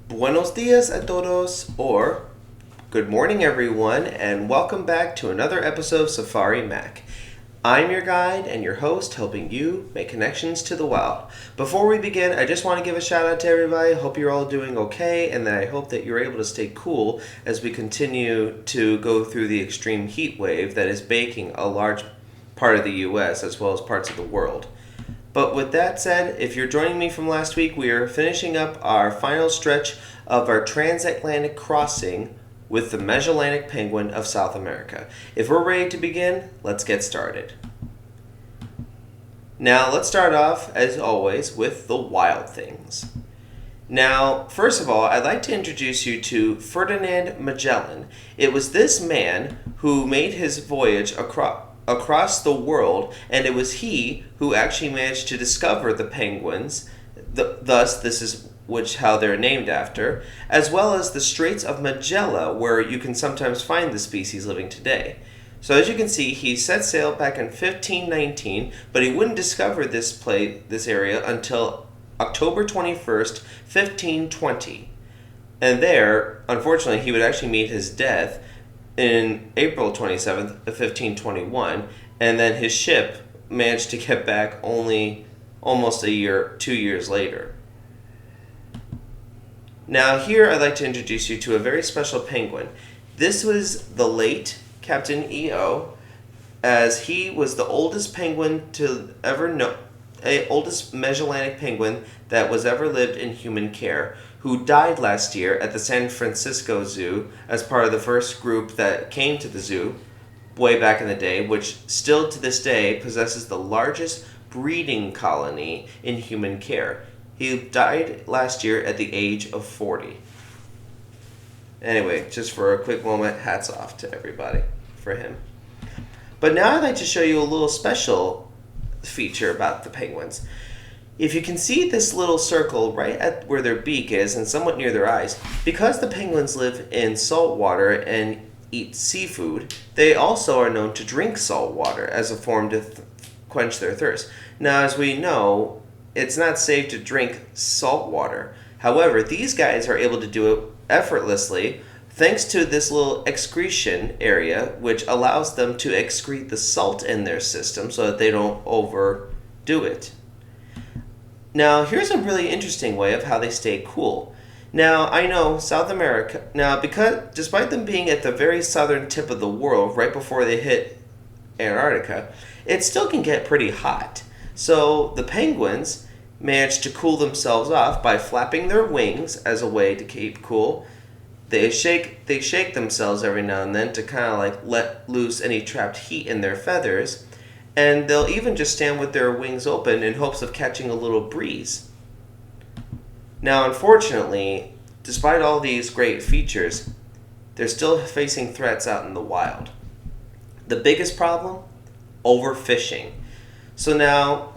Buenos dias a todos, or good morning, everyone, and welcome back to another episode of Safari Mack. I'm your guide and your host, helping you make connections to the wild. Before we begin, I just want to give a shout out to everybody. Hope you're all doing okay, and that I hope that you're able to stay cool as we continue to go through the extreme heat wave that is baking a large part of the U.S. as well as parts of the world. But with that said, if you're joining me from last week, we are finishing up our final stretch of our transatlantic crossing with the Magellanic Penguin of South America. If we're ready to begin, let's get started. Now, let's start off, as always, with the wild things. Now, first of all, I'd like to introduce you to Ferdinand Magellan. It was this man who made his voyage across the world, and it was he who actually managed to discover the penguins. Thus, this is how they're named after, as well as the Straits of Magellan, where you can sometimes find the species living today. So as you can see, he set sail back in 1519, but he wouldn't discover this area until October 21st, 1520. And there, unfortunately, he would actually meet his death in April 27th of 1521, and then his ship managed to get back only almost 2 years later. Now here I'd like to introduce you to a very special penguin. This was the late Captain E.O., as he was the oldest penguin to ever know, oldest Magellanic penguin that was ever lived in human care, who died last year at the San Francisco Zoo as part of the first group that came to the zoo way back in the day, which still to this day possesses the largest breeding colony in human care. He died last year at the age of 40. Anyway, just for a quick moment, hats off to everybody for him. But now I'd like to show you a little special feature about the penguins. If you can see this little circle right at where their beak is and somewhat near their eyes, because the penguins live in salt water and eat seafood, they also are known to drink salt water as a form to quench their thirst. Now, as we know, it's not safe to drink salt water. However, these guys are able to do it effortlessly thanks to this little excretion area, which allows them to excrete the salt in their system so that they don't overdo it. Now, here's a really interesting way of how they stay cool. Now, I know South America, because despite them being at the very southern tip of the world, right before they hit Antarctica, it still can get pretty hot. So the penguins manage to cool themselves off by flapping their wings as a way to keep cool. They shake themselves every now and then to kind of like let loose any trapped heat in their feathers. And they'll even just stand with their wings open in hopes of catching a little breeze. Now, unfortunately, despite all these great features, they're still facing threats out in the wild. The biggest problem? Overfishing. So now,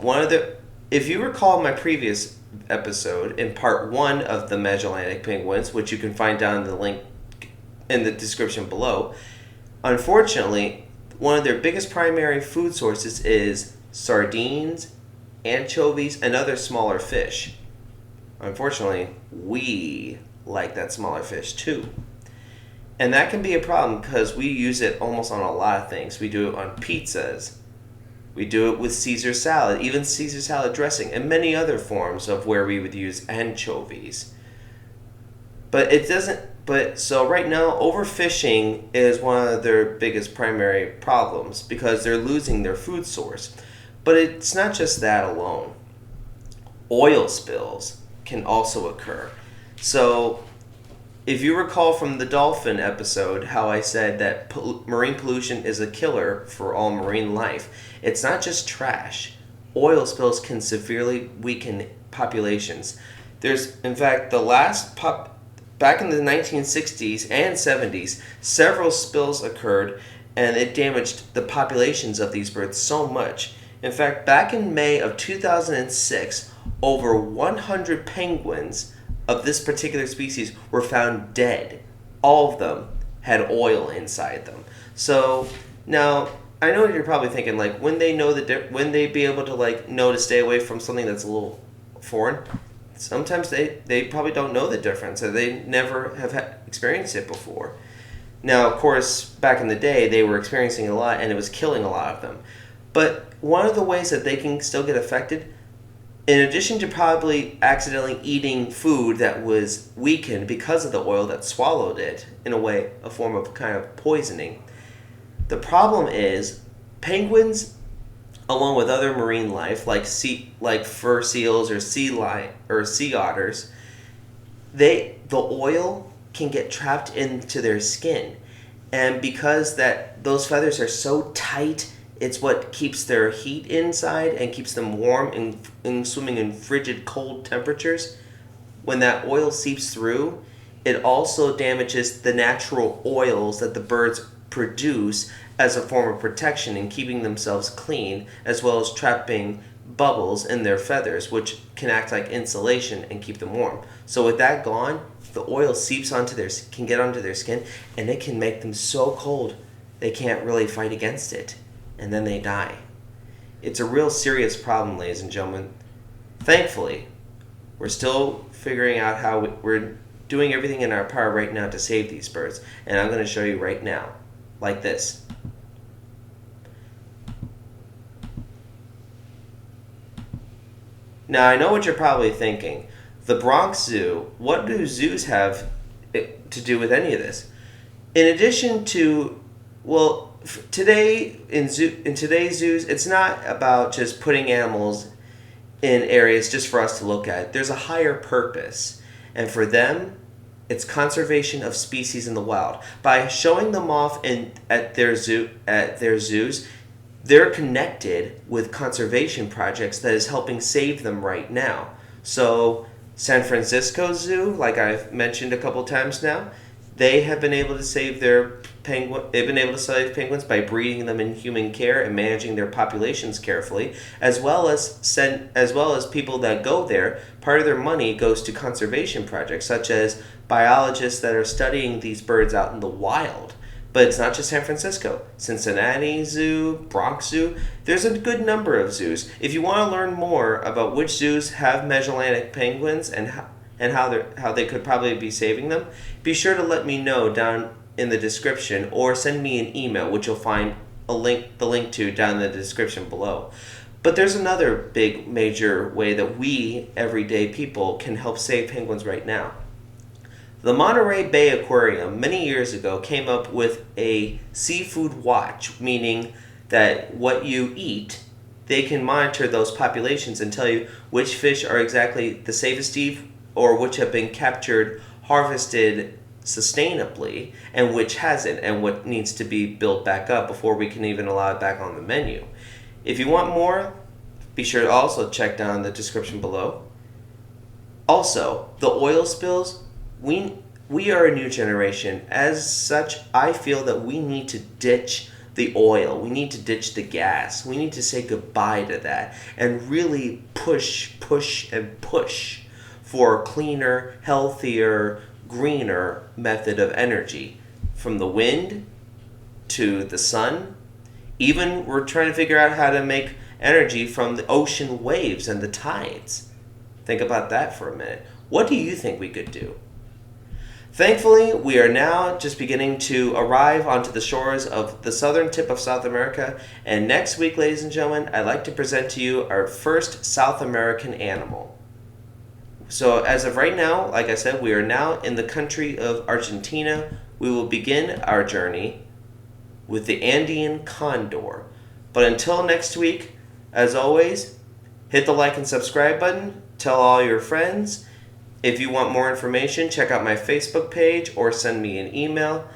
if you recall my previous episode in part 1 of the Magellanic Penguins, which you can find down in the link in the description below, unfortunately, one of their biggest primary food sources is sardines, anchovies, and other smaller fish. Unfortunately, we like that smaller fish too. And that can be a problem because we use it almost on a lot of things. We do it on pizzas. We do it with Caesar salad, even Caesar salad dressing, and many other forms of where we would use anchovies. So right now, overfishing is one of their biggest primary problems because they're losing their food source. But it's not just that alone. Oil spills can also occur. So if you recall from the dolphin episode how I said that marine pollution is a killer for all marine life, it's not just trash. Oil spills can severely weaken populations. There's, in fact, back in the 1960s and 70s, several spills occurred, and it damaged the populations of these birds so much. In fact, back in May of 2006, over 100 penguins of this particular species were found dead. All of them had oil inside them. So now, I know you're probably thinking, like, when they be able to, like, know to stay away from something that's a little foreign? sometimes they probably don't know the difference, or they never have experienced it before. Now, of course, back in the day, they were experiencing a lot, and it was killing a lot of them. But one of the ways that they can still get affected, in addition to probably accidentally eating food that was weakened because of the oil that swallowed it, in a way, a form of kind of poisoning, the problem is penguins, along with other marine life like fur seals or sea otters, the oil can get trapped into their skin, and because those feathers are so tight, it's what keeps their heat inside and keeps them warm and swimming in frigid cold temperatures. When that oil seeps through, it also damages the natural oils that the birds produce as a form of protection and keeping themselves clean, as well as trapping bubbles in their feathers, which can act like insulation and keep them warm. So with that gone, the oil can get onto their skin, and it can make them so cold they can't really fight against it, and then they die. It's a real serious problem, ladies and gentlemen. Thankfully, we're still figuring out how we're doing everything in our power right now to save these birds, and I'm going to show you right now, like this. Now, I know what you're probably thinking. The Bronx Zoo, what do zoos have to do with any of this? In addition to, today in today's zoos, it's not about just putting animals in areas just for us to look at. There's a higher purpose, and for them, it's conservation of species in the wild. By showing them off at their zoos, they're connected with conservation projects that is helping save them right now. So San Francisco Zoo, like I've mentioned a couple times now, they have been able to save penguins by breeding them in human care and managing their populations carefully, as well as people that go there. Part of their money goes to conservation projects, such as biologists that are studying these birds out in the wild. But it's not just San Francisco. Cincinnati Zoo, Bronx Zoo, there's a good number of zoos. If you want to learn more about which zoos have Magellanic penguins and how they could probably be saving them, be sure to let me know down in the description, or send me an email, which you'll find the link to down in the description below. But there's another big major way that we, everyday people, can help save penguins right now. The Monterey Bay Aquarium many years ago came up with a seafood watch, meaning that what you eat, they can monitor those populations and tell you which fish are exactly the safest to eat, or which have been captured, harvested sustainably, and which hasn't, and what needs to be built back up before we can even allow it back on the menu. If you want more, be sure to also check down the description below. Also, the oil spills, we are a new generation. As such, I feel that we need to ditch the oil. We need to ditch the gas. We need to say goodbye to that and really push for a cleaner, healthier, greener method of energy. From the wind to the sun. Even we're trying to figure out how to make energy from the ocean waves and the tides. Think about that for a minute. What do you think we could do? Thankfully, we are now just beginning to arrive onto the shores of the southern tip of South America, and next week, ladies and gentlemen, I'd like to present to you our first South American animal. So as of right now, like I said, we are now in the country of Argentina. We will begin our journey with the Andean condor. But until next week, as always, hit the like and subscribe button, tell all your friends. If you want more information, check out my Facebook page or send me an email.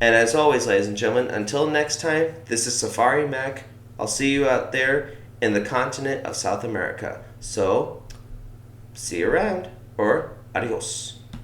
And as always, ladies and gentlemen, until next time, this is Safari Mack. I'll see you out there in the continent of South America. So, see you around, or adios.